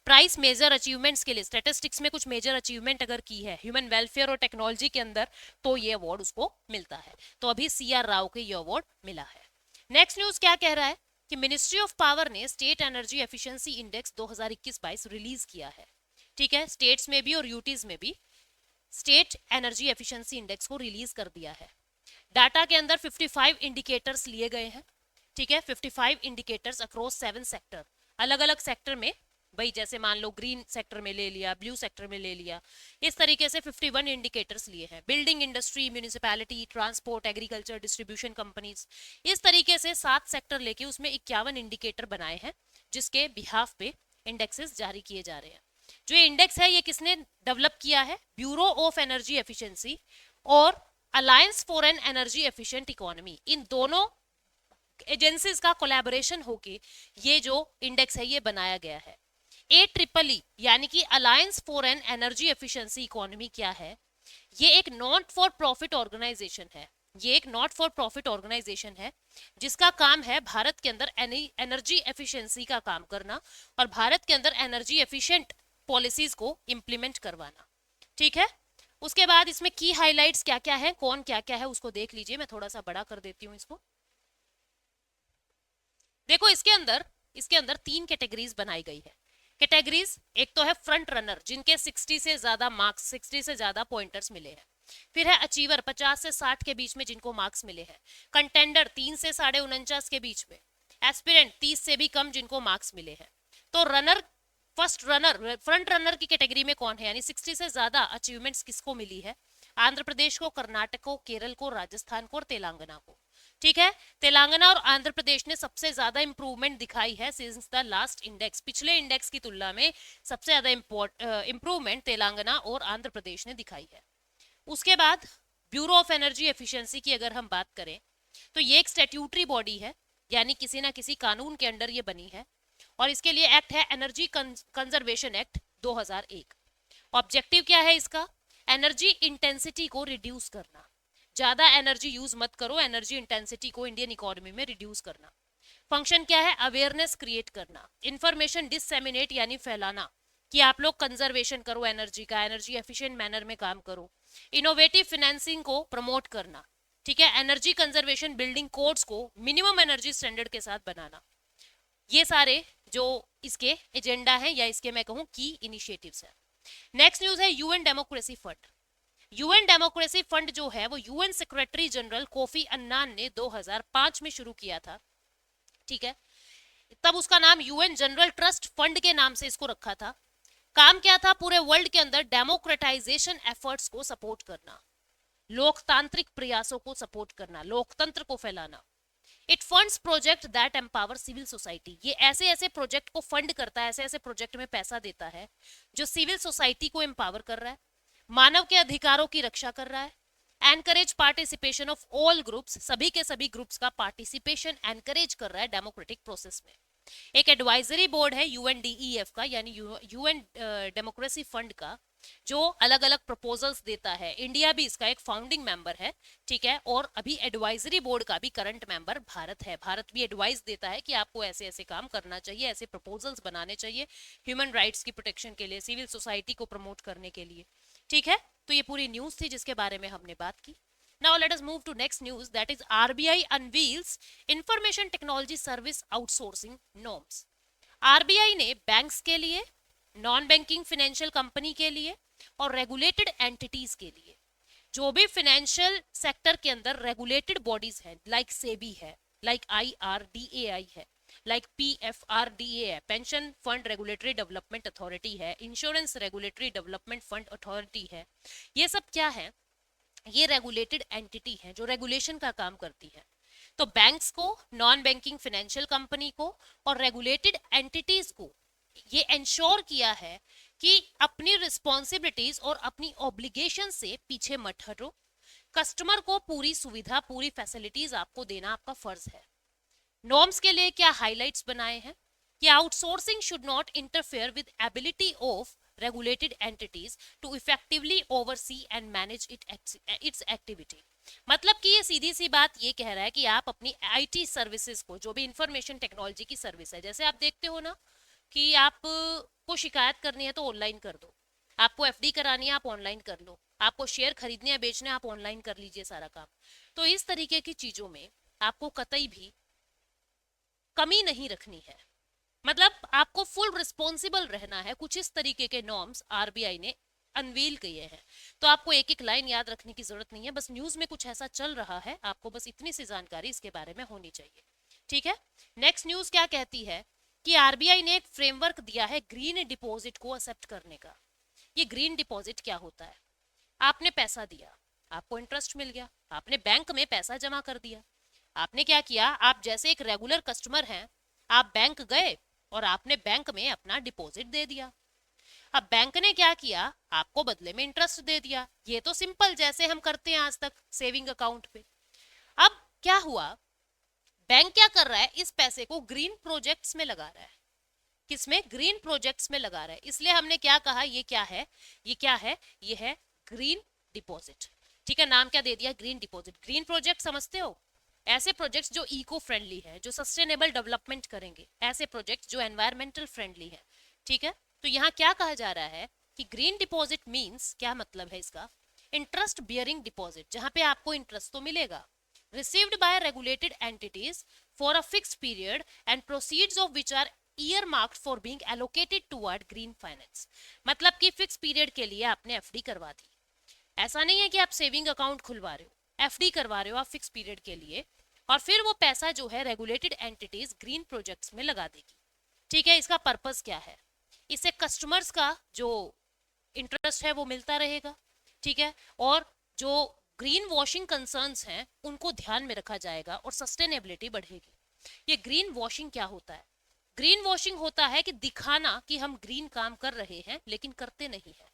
प्राइस मेजर अचीवमेंट्स के लिए, स्टैटिस्टिक्स में कुछ मेजर अचीवमेंट अगर की है ह्यूमन वेलफेयर और टेक्नोलॉजी के अंदर, तो ये अवार्ड उसको मिलता है। तो अभी CR राव को ये अवार्ड मिला है। नेक्स्ट न्यूज क्या कह रहा है कि मिनिस्ट्री ऑफ पावर ने state energy efficiency index 2021-22 release किया है। ठीक है, स्टेट्स में भी और यूटीज में भी स्टेट एनर्जी एफिशिएंसी इंडेक्स को रिलीज कर दिया है। डाटा के अंदर 55 इंडिकेटर्स लिए गए हैं। ठीक है, 55 इंडिकेटर्स अक्रॉस 7 सेक्टर, अलग अलग सेक्टर में, भाई जैसे मान लो ग्रीन सेक्टर में ले लिया, ब्लू सेक्टर में ले लिया, इस तरीके से 51 इंडिकेटर्स लिए हैं। Building industry, municipality, transport, agriculture, distribution companies, इस तरीके से 7 सेक्टर लेके उसमें 51 इंडिकेटर बनाए हैं जिसके बिहाफ पे इंडेक्सेस जारी किए जा रहे हैं। जो ये इंडेक्स है ये किसने डेवलप किया है? ब्यूरो ऑफ एनर्जी एफिशिएंसी और alliance for an energy efficient economy, इन दोनों एजेंसीज का कोलैबोरेशन होके ये जो इंडेक्स है ये बनाया गया है। AEEE यानी कि alliance for an energy efficiency economy क्या है? ये एक नॉट फॉर प्रॉफिट ऑर्गेनाइजेशन है। ये एक नॉट फॉर प्रॉफिट ऑर्गेनाइजेशन है जिसका काम है भारत के अंदर एनर्जी एफिशिएंसी का काम करना और भारत के अंदर एनर्जी एफिशिएंट पॉलिसीज को इंप्लीमेंट करवाना। ठीक है, उसके बाद इसमें की हाइलाइट्स क्या क्या है, कौन क्या क्या है उसको देख लीजिए। मैं थोड़ा सा बड़ा कर देती हूँ इसको। देखो इसके अंदर 3 कैटेगरीज बनाई गई है। कैटेगरीज एक तो है फ्रंट रनर जिनके 60 से ज्यादा मार्क्स, 60 से ज्यादा पॉइंटर्स मिले हैं। फिर है अचीवर 50 से 60 के बीच में जिनको मार्क्स मिले हैं। कंटेंडर 3 से 49.5 के बीच में। एस्पिरेंट 30 से भी कम जिनको मार्क्स मिले हैं। तो runner, first runner, front runner की कैटेगरी में कौन है, यानी 60 से ज्यादा अचीवमेंट्स किसको मिली है? आंध्र प्रदेश को, कर्नाटक को, केरल को, राजस्थान को और तेलंगाना को। ठीक है, तेलंगाना और आंध्र प्रदेश ने सबसे ज्यादा इंप्रूवमेंट दिखाई है सिंस द लास्ट इंडेक्स। पिछले इंडेक्स की तुलना में सबसे ज्यादा इंप्रूवमेंट तेलंगाना और आंध्र प्रदेश ने दिखाई है। उसके बाद ब्यूरो ऑफ एनर्जी एफिशिएंसी की अगर हम बात करें तो ये एक स्टैट्यूटरी बॉडी है, यानी किसी ना किसी कानून के अंडर ये बनी है और इसके लिए एक्ट है एनर्जी कंजर्वेशन एक्ट 2001। ऑब्जेक्टिव क्या है इसका? एनर्जी इंटेंसिटी को रिड्यूस करना। ज्यादा एनर्जी यूज मत करो, एनर्जी इंटेंसिटी को इंडियन इकोनॉमी में रिड्यूस करना। फंक्शन क्या है? अवेयरनेस क्रिएट करना, इंफॉर्मेशन डिससेमिनेट यानी फैलाना कि आप लोग कंजर्वेशन करो एनर्जी का, एनर्जी एफिशिएंट मैनर में काम करो। इनोवेटिव फाइनेंसिंग को प्रमोट करना। ठीक है, एनर्जी कंजर्वेशन बिल्डिंग कोड्स को मिनिमम एनर्जी स्टैंडर्ड के साथ बनाना। ये सारे जो इसके एजेंडा है या इसके मैं कहूं की इनिशिएटिव्स है। नेक्स्ट न्यूज है UN democracy fund. UN democracy fund जो है वो UN secretary general Kofi Annan ने 2005 में शुरू किया था। ठीक है, तब उसका नाम यूएन जनरल ट्रस्ट फंड के नाम से इसको रखा था। काम क्या था? पूरे वर्ल्ड के अंदर डेमोक्रेटाइजेशन एफर्ट्स को सपोर्ट करना, लोकतांत्रिक प्रयासों को सपोर्ट करना, लोकतंत्र को फैलाना। It funds project that empower civil society. ये ऐसे ऐसे प्रोजेक्ट को फंड करता है, ऐसे ऐसे प्रोजेक्ट में पैसा देता है जो सिविल सोसाइटी को एम्पावर कर रहा है, मानव के अधिकारों की रक्षा कर रहा है। Encourage participation of all groups, सभी के सभी ग्रुप्स का पार्टिसिपेशन एनकरेज कर रहा है डेमोक्रेटिक प्रोसेस में। एक एडवाइजरी बोर्ड है यूएनडीईएफ का, यानी यूएन डेमोक्रेसी फंड का, जो अलग अलग प्रपोजल्स देता है। इंडिया भी इसका एक फाउंडिंग मेंबर है। ठीक है, और अभी एडवाइजरी बोर्ड का भी करंट मेंबर भारत है। भारत भी एडवाइस देता है कि आपको ऐसे ऐसे काम करना चाहिए, ऐसे प्रपोजल्स बनाने चाहिए ह्यूमन राइट्स की प्रोटेक्शन के लिए, सिविल सोसाइटी को प्रमोट करने के लिए। ठीक है, तो ये पूरी न्यूज थी जिसके बारे में हमने बात की। Now let us move to next news, that is RBI unveils Information Technology Service Outsourcing Norms. RBI ने बैंक्स के लिए, नॉन बैंकिंग फाइनेंशियल कंपनी के लिए और रेगुलेटेड एंटिटीज के लिए, जो भी फाइनेंशियल सेक्टर के अंदर रेगुलेटेड बॉडीज हैं, लाइक सेबी है, लाइक IRDAI है, लाइक PFRDA है, pension fund regulatory development authority है, insurance regulatory development fund authority है, ये सब क्या है? ये रेगुलेटेड एंटिटी है जो रेगुलेशन का काम करती है। तो बैंक्स को, नॉन बैंकिंग फाइनेंशियल कंपनी को और रेगुलेटेड एंटिटीज को ये इंश्योर किया है कि अपनी रिस्पॉन्सिबिलिटीज और अपनी ऑब्लिगेशन से पीछे मत हटो। कस्टमर को पूरी सुविधा, पूरी फैसिलिटीज आपको देना आपका फर्ज है। नॉर्म्स के लिए क्या हाइलाइट्स बनाए हैं कि outsourcing should not interfere with ability of regulated entities to effectively oversee and manage its activity। मतलब कि ये सीधी सी बात ये कह रहा है कि आप अपनी आईटी सर्विसेज को, जो भी इंफॉर्मेशन टेक्नोलॉजी की सर्विस है, जैसे आप देखते हो ना कि आप को शिकायत करनी है तो ऑनलाइन कर दो, आपको एफडी करानी है आप ऑनलाइन कर लो, आपको शेयर खरीदने या बेचने आप ऑनलाइन कर लीजिए सारा काम। तो इस तरीके की चीजों में आपको कतई भी कमी नहीं रखनी है, मतलब आपको फुल रिस्पॉन्सिबल रहना है। कुछ इस तरीके के नॉर्म्स आरबीआई ने अनवील किए हैं। तो आपको एक एक लाइन याद रखने की जरूरत नहीं है, बस न्यूज में कुछ ऐसा चल रहा है, आपको बस इतनी सी जानकारी इसके बारे में होनी चाहिए। ठीक है, नेक्स्ट न्यूज क्या कहती है कि आरबीआई ने एक फ्रेमवर्क दिया है ग्रीन डिपॉजिट को एक्सेप्ट करने का। ये ग्रीन डिपॉजिट क्या होता है? आपने पैसा दिया, आपको इंटरेस्ट मिल गया, आपने बैंक में पैसा जमा कर दिया। आपने क्या किया, आप जैसे एक रेगुलर कस्टमर हैं, आप बैंक गए और आपने बैंक में अपना डिपॉजिट दे दिया। अब बैंक ने क्या किया, आपको बदले में इंटरेस्ट दे दिया। ये तो सिंपल जैसे हम करते हैं आज तक सेविंग अकाउंट पे। अब क्या हुआ, बैंक क्या कर रहा है, इस पैसे को ग्रीन प्रोजेक्ट्स में लगा रहा है। किसमें? ग्रीन प्रोजेक्ट्स में लगा रहा है। इसलिए हमने क्या कहा, ये क्या है, ये क्या है, ये है ग्रीन डिपॉजिट। ठीक है, नाम क्या दे दिया, ग्रीन डिपॉजिट। ग्रीन प्रोजेक्ट समझते हो, ऐसे प्रोजेक्ट्स जो इको फ्रेंडली है, जो सस्टेनेबल डेवलपमेंट करेंगे, ऐसे प्रोजेक्ट्स जो एनवायरमेंटल फ्रेंडली है। ठीक है, तो यहाँ क्या कहा जा रहा है कि ग्रीन डिपॉजिट मींस, क्या मतलब है इसका, इंटरेस्ट बियरिंग डिपॉजिट, जहां पे आपको इंटरेस्ट तो मिलेगा, received by regulated entities for a fixed period and proceeds of which are earmarked for being allocated toward green finance। मतलब कि फिक्स पीरियड के लिए आपने एफडी करवा दी। ऐसा नहीं है कि आप सेविंग अकाउंट खुलवा रहे हो, एफडी करवा रहे हो आप फिक्स पीरियड के लिए, और फिर वो पैसा जो है रेगुलेटेड एंटिटीज ग्रीन प्रोजेक्ट्स में लगा देगी। ठीक है, इसका पर्पस क्या है, इससे कस्टमर्स का जो इंटरेस्ट है वो मिलता रहेगा। ठीक है, और जो ग्रीन वॉशिंग कंसर्न्स हैं उनको ध्यान में रखा जाएगा और सस्टेनेबिलिटी बढ़ेगी। ये ग्रीन वॉशिंग क्या होता है? ग्रीन वॉशिंग होता है कि दिखाना कि हम ग्रीन काम कर रहे हैं लेकिन करते नहीं है।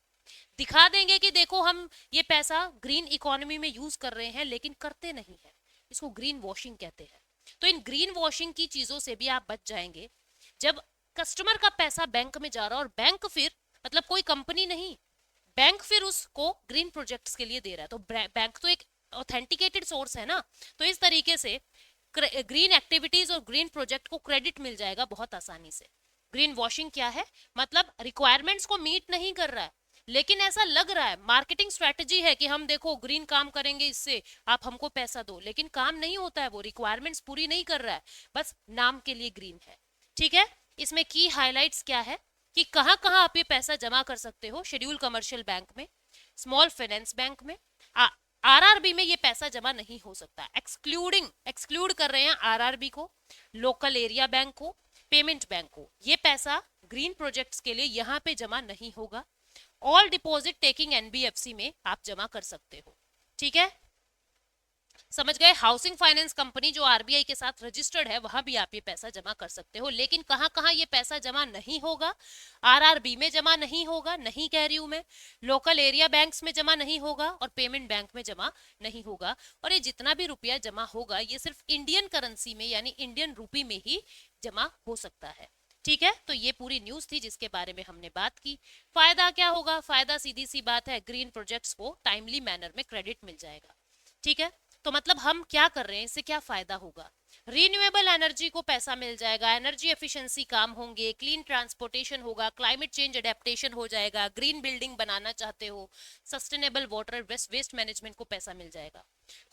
दिखा देंगे कि देखो हम ये पैसा ग्रीन इकोनॉमी में यूज कर रहे हैं लेकिन करते नहीं है, इसको ग्रीन वॉशिंग कहते हैं। तो इन ग्रीन वॉशिंग की चीजों से भी आप बच जाएंगे। जब कस्टमर का पैसा बैंक में जा रहा है और बैंक फिर, मतलब कोई कंपनी नहीं, बैंक फिर उसको ग्रीन प्रोजेक्ट्स के लिए दे रहा है, तो बैंक तो एक ऑथेंटिकेटेड सोर्स है ना। तो इस तरीके से ग्रीन एक्टिविटीज और ग्रीन प्रोजेक्ट को क्रेडिट मिल जाएगा बहुत आसानी से। ग्रीन वॉशिंग क्या है, मतलब रिक्वायरमेंट्स को मीट नहीं कर रहा है लेकिन ऐसा लग रहा है, मार्केटिंग स्ट्रेटजी है कि हम देखो ग्रीन काम करेंगे, इससे आप हमको पैसा दो, लेकिन काम नहीं होता है, वो रिक्वायरमेंट्स पूरी नहीं कर रहा है, बस नाम के लिए ग्रीन है। ठीक है, इसमें की हाइलाइट्स क्या है कि कहां कहां आप ये पैसा जमा कर सकते हो, शेड्यूल कमर्शियल बैंक में, स्मॉल फाइनेंस बैंक में, आरआरबी में ये पैसा जमा नहीं हो सकता। एक्सक्लूड कर रहे हैं आरआरबी को, लोकल एरिया बैंक को, पेमेंट बैंक को। ये पैसा ग्रीन प्रोजेक्ट्स के लिए यहाँ पे जमा नहीं होगा। ऑल डिपॉजिट टेकिंग एनबीएफसी में आप जमा कर सकते हो। ठीक है, समझ गए। हाउसिंग फाइनेंस कंपनी जो आरबीआई के साथ रजिस्टर्ड है वहां भी आप ये पैसा जमा कर सकते हो, लेकिन कहां कहां ये पैसा जमा नहीं होगा, आरआरबी में जमा नहीं होगा, नहीं कह रही हूं मैं, लोकल एरिया बैंक्स में जमा नहीं होगा और पेमेंट बैंक में जमा नहीं होगा। और ये जितना भी रुपया जमा होगा ये सिर्फ इंडियन करेंसी में यानी इंडियन रूपी में ही जमा हो सकता है। ठीक है, तो ये पूरी न्यूज थी जिसके बारे में हमने बात की। फायदा क्या होगा? फायदा सीधी सी बात है, ग्रीन प्रोजेक्ट्स को टाइमली मैनर में क्रेडिट मिल जाएगा। ठीक है, तो मतलब हम क्या कर रहे हैं, इससे क्या फायदा होगा? रिन्यूएबल एनर्जी को पैसा मिल जाएगा, एनर्जी एफिशिएंसी काम होंगे, क्लीन ट्रांसपोर्टेशन होगा, क्लाइमेट चेंज अडेप्टेशन हो जाएगा, ग्रीन बिल्डिंग बनाना चाहते हो, सस्टेनेबल वाटर वेस्ट मैनेजमेंट को पैसा मिल जाएगा।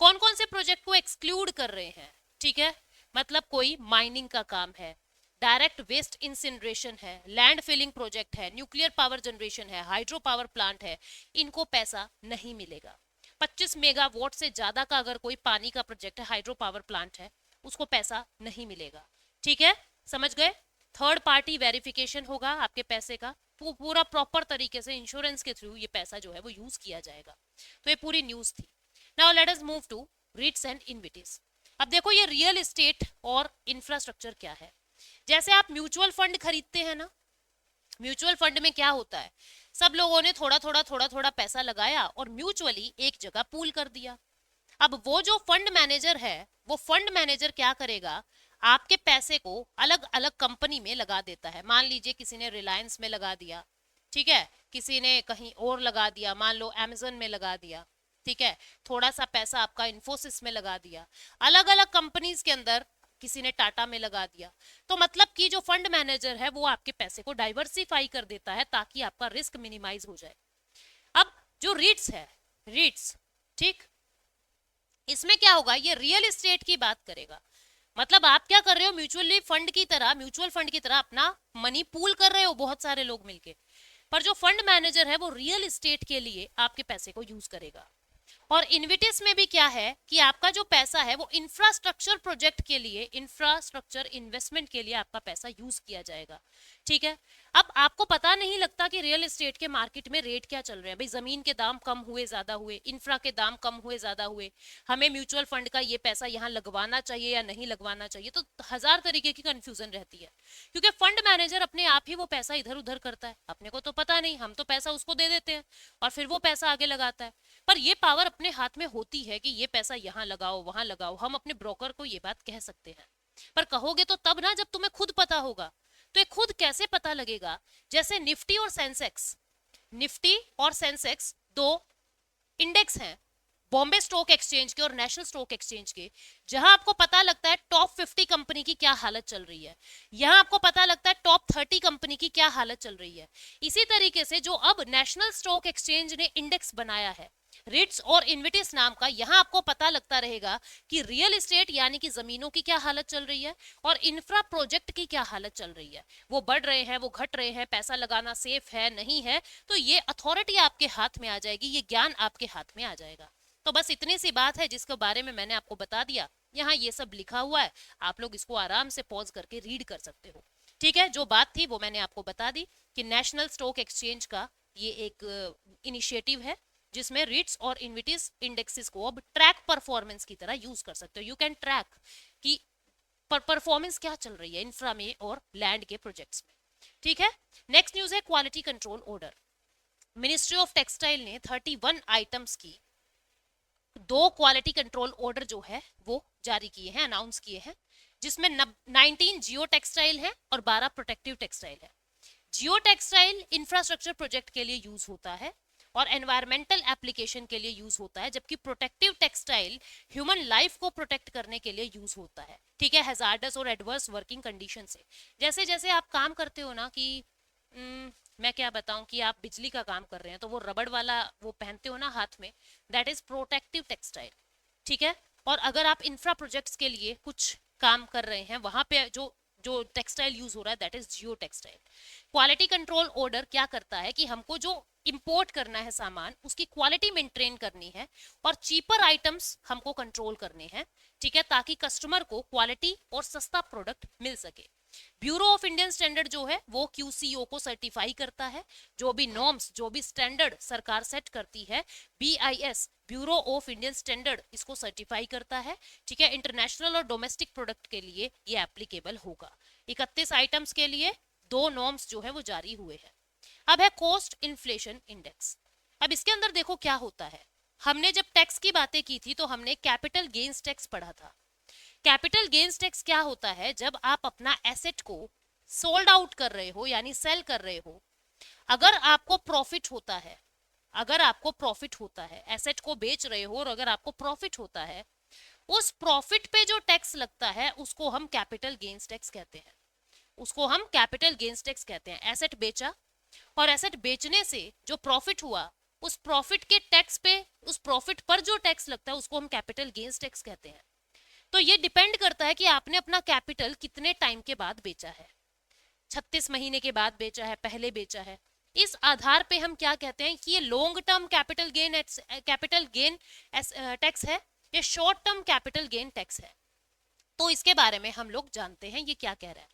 कौन कौन से प्रोजेक्ट को एक्सक्लूड कर रहे हैं? ठीक है, मतलब कोई माइनिंग का काम है, डायरेक्ट वेस्ट इंसिनरेशन है, लैंड फिलिंग प्रोजेक्ट है, न्यूक्लियर पावर जनरेशन है, हाइड्रो पावर प्लांट है, इनको पैसा नहीं मिलेगा। 25 मेगावाट से ज्यादा का अगर कोई पानी का प्रोजेक्ट है, हाइड्रो पावर प्लांट है, उसको पैसा नहीं मिलेगा। ठीक है, समझ गए। थर्ड पार्टी वेरिफिकेशन होगा आपके पैसे का, पूरा प्रॉपर तरीके से इंश्योरेंस के थ्रू ये पैसा जो है वो यूज किया जाएगा। तो ये पूरी न्यूज थी। Now let us move to REITs and InvITs. अब देखो ये रियल एस्टेट और इंफ्रास्ट्रक्चर क्या है। जैसे आप म्यूचुअल फंड खरीदते हैं ना, म्यूचुअल फंड में क्या होता है, सब लोगों ने थोड़ा थोड़ा पैसा लगाया और म्यूचुअली एक जगह पूल कर दिया। अब वो जो फंड मैनेजर है, वो फंड मैनेजर क्या करेगा, आपके पैसे को अलग अलग कंपनी में लगा देता है। मान लीजिए किसी ने रिलायंस में लगा दिया, ठीक है, किसी ने कहीं और लगा दिया, मान लो अमेजन में लगा दिया, ठीक है, थोड़ा सा पैसा आपका इन्फोसिस में लगा दिया, अलग अलग कंपनीज के अंदर किसी ने टाटा में लगा दिया। तो मतलब कि जो फंड मैनेजर है वो आपके पैसे को डाइवर्सिफाई कर देता है ताकि आपका रिस्क मिनिमाइज हो जाए। अब जो रीट्स है, रीट्स, ठीक, इसमें क्या होगा, ये रियल एस्टेट की बात करेगा। मतलब आप क्या कर रहे हो, म्यूचुअली फंड की तरह, म्यूचुअल फंड की तरह अपना मनी पूल कर रहे हो बहुत सारे लोग मिलके, पर जो फंड मैनेजर है वो रियल एस्टेट के लिए आपके पैसे को यूज करेगा। और इन्विटिस में भी क्या है कि आपका जो पैसा है वो इंफ्रास्ट्रक्चर प्रोजेक्ट के लिए, इंफ्रास्ट्रक्चर इन्वेस्टमेंट के लिए आपका पैसा यूज किया जाएगा। ठीक है, अब आपको पता नहीं लगता कि रियल एस्टेट के मार्केट में रेट क्या चल रहे हैं, भाई जमीन के दाम कम हुए ज्यादा हुए, इंफ्रा के दाम कम हुए ज्यादा हुए, हमें म्यूचुअल फंड का ये पैसा यहाँ लगवाना चाहिए या नहीं लगवाना चाहिए, तो हजार तरीके की कंफ्यूजन रहती है। क्योंकि फंड मैनेजर अपने आप ही वो पैसा इधर उधर करता है, अपने को तो पता नहीं, हम तो पैसा उसको दे देते हैं और फिर वो पैसा आगे लगाता है। पर ये पावर अपने हाथ में होती है कि ये पैसा यहाँ लगाओ वहां लगाओ, हम अपने ब्रोकर को ये बात कह सकते हैं। पर कहोगे तो तब ना जब तुम्हें खुद पता होगा। तो ये खुद कैसे पता लगेगा, जैसे निफ्टी और सेंसेक्स, निफ्टी और सेंसेक्स दो इंडेक्स हैं बॉम्बे स्टॉक एक्सचेंज के और नेशनल स्टॉक एक्सचेंज के, जहां आपको पता लगता है टॉप 50 कंपनी की क्या हालत चल रही है, यहां आपको पता लगता है टॉप 30 कंपनी की क्या हालत चल रही है। इसी तरीके से जो अब नेशनल स्टॉक एक्सचेंज ने इंडेक्स बनाया है रिट्स और इन्विटिस नाम का, यहां आपको पता लगता रहेगा कि रियल एस्टेट यानी कि जमीनों की क्या हालत चल रही है और इंफ्रा प्रोजेक्ट की क्या हालत चल रही है, वो बढ़ रहे हैं, वो घट रहे हैं, पैसा लगाना सेफ है नहीं है। तो ये अथॉरिटी आपके हाथ में आ जाएगी, ये ज्ञान आपके हाथ में आ जाएगा। तो बस इतनी सी बात है जिसके बारे में मैंने आपको बता दिया। यहाँ ये सब लिखा हुआ है, आप लोग इसको आराम से पॉज करके रीड कर सकते हो। ठीक है, जो बात थी वो मैंने आपको बता दी कि नेशनल स्टॉक एक्सचेंज का ये एक इनिशिएटिव है जिसमें रिट्स और इन्विटिस इंडेक्सेस को अब ट्रैक परफॉर्मेंस की तरह यूज कर सकते हो। यू कैन ट्रैक कि परफॉर्मेंस क्या चल रही है इंफ्रा में और लैंड के प्रोजेक्ट्स में। ठीक है, नेक्स्ट न्यूज है quality control order. Ministry of textile ने 31 आइटम्स की 2 क्वालिटी कंट्रोल ऑर्डर जो है वो जारी किए हैं, अनाउंस किए हैं, जिसमें 19 जियो टेक्सटाइल है और 12 प्रोटेक्टिव टेक्सटाइल है। जियो टेक्सटाइल इंफ्रास्ट्रक्चर प्रोजेक्ट के लिए यूज होता है और एनवायरमेंटल एप्लीकेशन के लिए यूज होता है, जबकि प्रोटेक्टिव टेक्सटाइल ह्यूमन लाइफ को प्रोटेक्ट करने के लिए यूज होता है। ठीक है, हैजार्डस और एडवर्स वर्किंग कंडीशन से, जैसे जैसे आप काम करते हो ना कि मैं क्या बताऊं कि आप बिजली का काम कर रहे हैं तो वो रबड़ वाला वो पहनते हो ना हाथ में, दैट इज प्रोटेक्टिव टेक्सटाइल। ठीक है, और अगर आप इंफ्रा प्रोजेक्ट्स के लिए कुछ काम कर रहे हैं वहां पे जो जो टेक्सटाइल यूज हो रहा है that is Jio textile. Quality control order क्या करता है कि हमको जो इंपोर्ट करना है सामान उसकी क्वालिटी मेंटेन करनी है और चीपर आइटम्स हमको कंट्रोल करने हैं। ठीक है, ताकि कस्टमर को क्वालिटी और सस्ता प्रोडक्ट मिल सके। ब्यूरो ऑफ इंडियन स्टैंडर्ड जो है वो QCO को सर्टिफाई करता है। जो भी नॉर्म्स, जो भी स्टैंडर्ड सरकार सेट करती है, BIS bureau of Indian standard इसको सर्टिफाई करता है। ठीक है, इंटरनेशनल और डोमेस्टिक प्रोडक्ट के लिए ये एप्लीकेबल होगा। 31 आइटम्स के लिए 2 नॉर्म्स जो है वो जारी हुए हैं। अब है कॉस्ट इन्फ्लेशन इंडेक्स। अब इसके अंदर देखो क्या होता है, हमने जब टैक्स की बातें की थी तो हमने कैपिटल गेन्स टैक्स पढ़ा था। कैपिटल गेन्स टैक्स क्या होता है, जब आप अपना एसेट को सोल्ड आउट कर रहे हो यानी सेल कर रहे हो, अगर आपको प्रॉफिट होता है, अगर आपको प्रॉफिट होता है, एसेट को बेच रहे हो और अगर आपको प्रॉफिट होता है, उस प्रॉफिट पे जो टैक्स लगता है उसको हम कैपिटल गेन्स टैक्स कहते हैं। उसको हम कैपिटल गेन्स टैक्स कहते हैं। एसेट बेचा और एसेट बेचने से जो प्रॉफिट हुआ उस प्रॉफिट के टैक्स पे, उस प्रॉफिट पर जो टैक्स लगता है उसको हम कैपिटल गेन्स टैक्स कहते हैं। तो ये डिपेंड करता है कि आपने अपना कैपिटल कितने टाइम के बाद बेचा है, 36 महीने के बाद बेचा है, पहले बेचा है। इस आधार पे हम क्या कहते हैं कि ये long term capital gain tax है या short term capital gain tax है। तो इसके बारे में हम लोग जानते हैं ये क्या कह रहा है।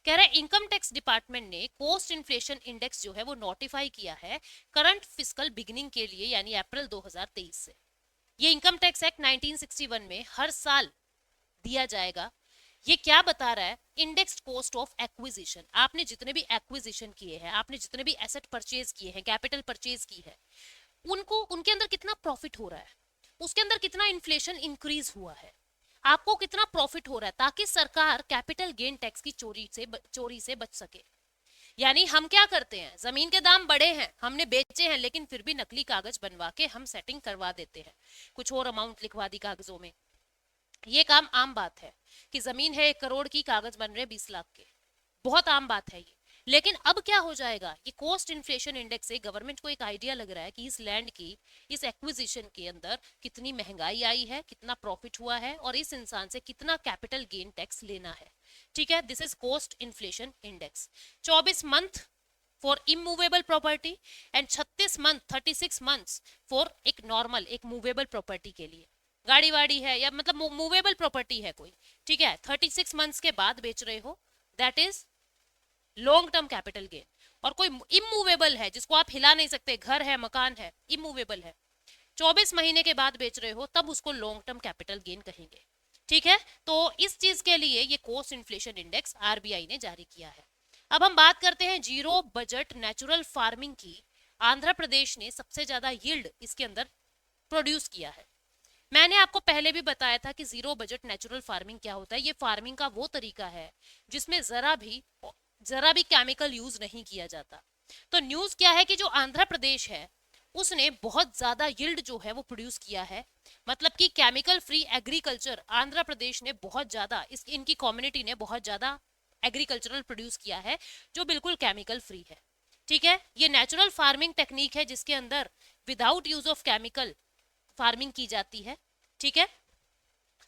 कह रहा है इनकम टैक्स डिपार्टमेंट ने कॉस्ट इन्फ्लेशन इंडेक्स जो है वो नोटिफाई किया है करंट फिस्कल बिगिनिंग के लिए यानी अप्रैल 2023 से। ये इनकम टैक्स एक्ट 1961 में हर साल दिया जाएगा। ये क्या बता रहा है, इंडेक्स्ड कॉस्ट ऑफ एक्विजिशन, आपने जितने भी एक्विजिशन किए हैं, आपने जितने भी एसेट परचेज किए हैं, कैपिटल परचेज की है, उनको उनके अंदर कितना प्रॉफिट हो रहा है, उसके अंदर कितना इन्फ्लेशन इंक्रीज हुआ है, आपको कितना प्रॉफिट हो रहा है, ताकि सरकार कैपिटल गेन टैक्स की चोरी से बच सके। यानी हम क्या करते हैं, जमीन के दाम बढ़े हैं, हमने बेचे हैं, लेकिन फिर भी नकली कागज बनवा के हम सेटिंग करवा देते हैं, कुछ और अमाउंट लिखवा दी कागजों में। ये काम आम बात है कि जमीन है 1 करोड़ की, कागज बन रहे 20 लाख के, बहुत आम बात है ये। लेकिन अब क्या हो जाएगा, ये कॉस्ट इन्फ्लेशन इंडेक्स से गवर्नमेंट को एक आइडिया लग रहा है कि इस लैंड की, इस एक्विजिशन के अंदर कितनी महंगाई आई है, कितना प्रॉफिट हुआ है, और इस इंसान से कितना कैपिटल गेन टैक्स लेना है। ठीक है, this is cost inflation index. 24 month for immovable property and 36 month 36 months for एक नॉर्मल, एक मूवेबल प्रॉपर्टी के लिए, गाड़ी वाड़ी है या मतलब मूवेबल प्रॉपर्टी है कोई, ठीक है, 36 मंथ्स के बाद बेच रहे हो, that is long term capital gain. और कोई इमूवेबल है जिसको आप हिला नहीं सकते, घर है, मकान है, इमूवेबल है, 24 महीने के बाद बेच रहे हो, तब उसको लॉन्ग टर्म कैपिटल गेन कहेंगे। ठीक है, तो इस चीज के लिए ये कॉस्ट इन्फ्लेशन इंडेक्स आरबीआई ने जारी किया है। अब हम बात करते हैं जीरो बजट नेचुरल फार्मिंग की। आंध्र प्रदेश ने सबसे ज्यादा यील्ड इसके अंदर प्रोड्यूस किया है। मैंने आपको पहले भी बताया था कि जीरो बजट नेचुरल फार्मिंग क्या होता है। ये फार्मिंग का वो तरीका है जिसमें जरा भी केमिकल यूज नहीं किया जाता। तो न्यूज क्या है कि जो आंध्र प्रदेश है उसने बहुत ज्यादा यील्ड जो है वो प्रोड्यूस किया है, मतलब कि chemical free agriculture Andhra Pradesh ने बहुत ज्यादा, इस इनकी कम्युनिटी ने बहुत ज्यादा एग्रीकल्चरल प्रोड्यूस किया है जो बिल्कुल केमिकल फ्री है। ठीक है, ये नेचुरल फार्मिंग टेक्निक है जिसके अंदर without use of chemical farming की जाती है। ठीक है,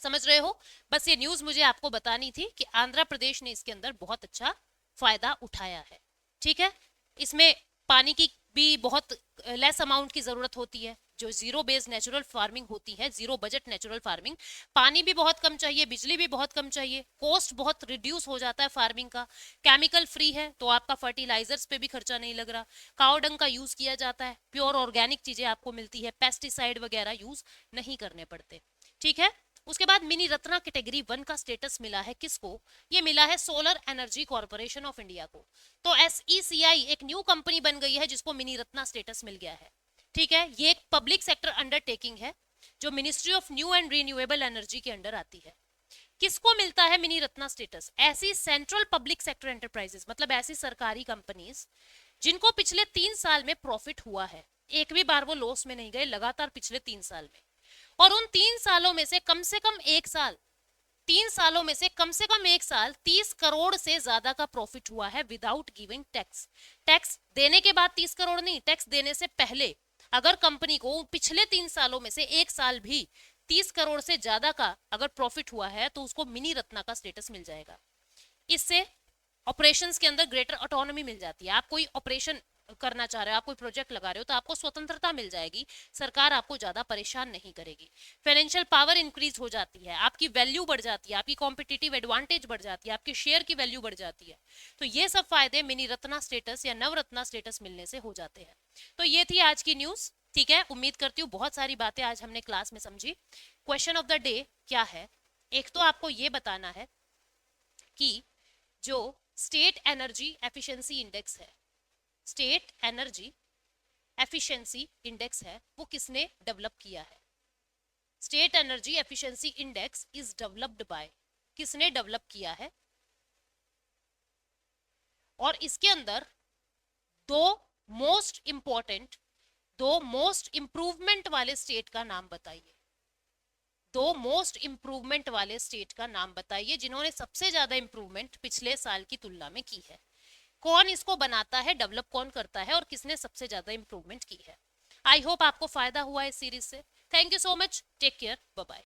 समझ रहे हो। बस ये न्यूज मुझे आपको बतानी थी कि आंध्र प्रदेश ने इसके अंदर बहुत अच्छा फायदा उठाया है। ठीक है, इसमें पानी की भी बहुत लेस अमाउंट की जरूरत होती है। जो जीरो बेस्ड नेचुरल फार्मिंग होती है, जीरो बजट नेचुरल फार्मिंग, पानी भी बहुत कम चाहिए, बिजली भी बहुत कम चाहिए, कॉस्ट बहुत रिड्यूस हो जाता है फार्मिंग का, केमिकल फ्री है तो आपका फर्टिलाइजर्स पे भी खर्चा नहीं लग रहा, काऊ डंग का यूज किया जाता है, प्योर ऑर्गेनिक चीजें आपको मिलती है, पेस्टिसाइड वगैरह यूज नहीं करने पड़ते। ठीक है, उसके बाद मिनी रत्ना कैटेगरी 1 का स्टेटस मिला है किसको, ये मिला है solar energy corporation of India को। तो SECI एक न्यू कंपनी बन गई है जिसको मिनी रत्ना स्टेटस मिल गया है। ठीक है, ये एक पब्लिक सेक्टर अंडरटेकिंग है जो ministry of new and renewable energy के अंडर आती है। किसको मिलता है मिनी रत्ना स्टेटस, ऐसी सेंट्रल पब्लिक सेक्टर एंटरप्राइजेस, मतलब ऐसी सरकारी कंपनीज जिनको पिछले 3 साल में प्रॉफिट हुआ है, एक भी बार वो लॉस में नहीं गए लगातार पिछले 3 साल में, और उन 3 सालों में से कम एक साल, 3 सालों में से कम 1 साल 30 करोड़ से ज्यादा का प्रॉफिट हुआ है विदाउट गिविंग टैक्स। टैक्स देने के बाद 30 करोड़ नहीं, टैक्स देने से पहले अगर कंपनी को पिछले 3 सालों में से 1 साल भी 30 करोड़ से ज्यादा का अगर प्रॉफिट हुआ है तो उसको मिनी रत्ना का स्टेटस मिल जाएगा। इससे ऑपरेशंस के अंदर ग्रेटर ऑटोनॉमी मिल जाती है। आप कोई ऑपरेशन करना चाह रहे हो, आप कोई प्रोजेक्ट लगा रहे हो, तो आपको स्वतंत्रता मिल जाएगी, सरकार आपको ज्यादा परेशान नहीं करेगी, फाइनेंशियल पावर इंक्रीज हो जाती है, आपकी वैल्यू बढ़ जाती है, आपकी कॉम्पिटिटिव एडवांटेज बढ़ जाती है, आपके शेयर की वैल्यू बढ़ जाती है। तो ये सब फायदे मिनी रत्ना स्टेटस या नवरत्ना स्टेटस मिलने से हो जाते हैं। तो ये थी आज की न्यूज। ठीक है, उम्मीद करती हूँ बहुत सारी बातें आज हमने क्लास में समझी। क्वेश्चन ऑफ द डे क्या है, एक तो आपको ये बताना है कि जो स्टेट एनर्जी एफिशिएंसी इंडेक्स है, स्टेट एनर्जी एफिशिएंसी इंडेक्स है, वो किसने डेवलप किया है। State energy efficiency index is developed by, किसने डेवलप किया है, और इसके अंदर दो मोस्ट इंप्रूवमेंट वाले स्टेट का नाम बताइए। दो मोस्ट इंप्रूवमेंट वाले स्टेट का नाम बताइए जिन्होंने सबसे ज्यादा इंप्रूवमेंट पिछले साल की तुलना में की है। कौन इसको बनाता है, डेवलप कौन करता है, और किसने सबसे ज्यादा इंप्रूवमेंट की है। आई होप आपको फायदा हुआ इस सीरीज से। Thank you so much, take care, bye bye.